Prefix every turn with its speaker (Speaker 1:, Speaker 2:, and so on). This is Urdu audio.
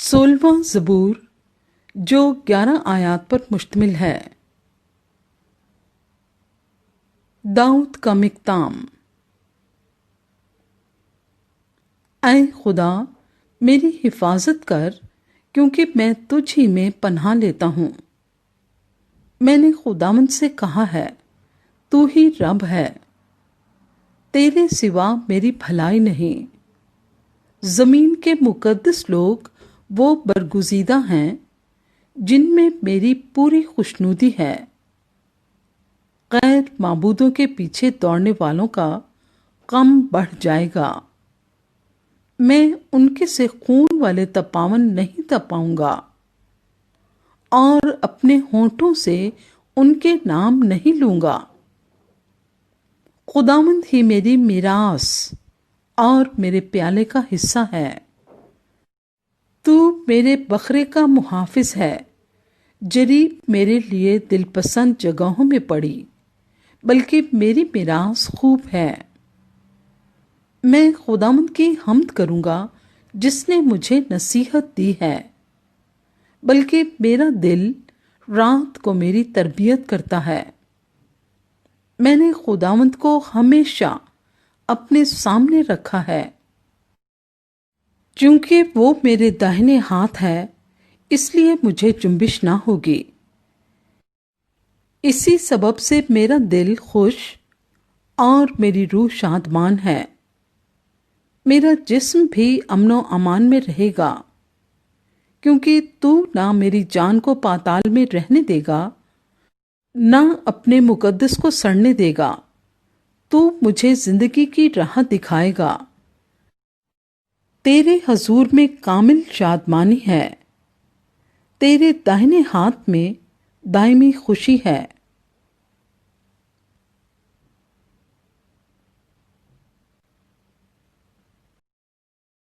Speaker 1: 16واں زبور جو 11 آیات پر مشتمل ہے۔ داؤد کا مقام۔ اے خدا میری حفاظت کر، کیونکہ میں تجھ ہی میں پناہ لیتا ہوں۔ میں نے خداوند سے کہا ہے، تو ہی رب ہے، تیرے سوا میری بھلائی نہیں۔ زمین کے مقدس لوگ وہ برگزیدہ ہیں جن میں میری پوری خوشنودی ہے۔ غیر معبودوں کے پیچھے دوڑنے والوں کا غم بڑھ جائے گا۔ میں ان کے سے خون والے تپاون نہیں تپاؤں گا، اور اپنے ہونٹوں سے ان کے نام نہیں لوں گا۔ خداوند ہی میری میراث اور میرے پیالے کا حصہ ہے۔ تو میرے بکرے کا محافظ ہے۔ جریب میرے لیے دل پسند جگہوں میں پڑی، بلکہ میری میراث خوب ہے۔ میں خداوند کی حمد کروں گا جس نے مجھے نصیحت دی ہے، بلکہ میرا دل رات کو میری تربیت کرتا ہے۔ میں نے خداوند کو ہمیشہ اپنے سامنے رکھا ہے، چونکہ وہ میرے داہنے ہاتھ ہے، اس لیے مجھے جنبش نہ ہوگی۔ اسی سبب سے میرا دل خوش اور میری روح شادمان ہے۔ میرا جسم بھی امن و امان میں رہے گا، کیونکہ تو نہ میری جان کو پاتال میں رہنے دے گا، نہ اپنے مقدس کو سڑنے دے گا۔ تو مجھے زندگی کی راہ دکھائے گا۔ تیرے حضور میں کامل شادمانی ہے، تیرے داہنے ہاتھ میں دائمی خوشی ہے۔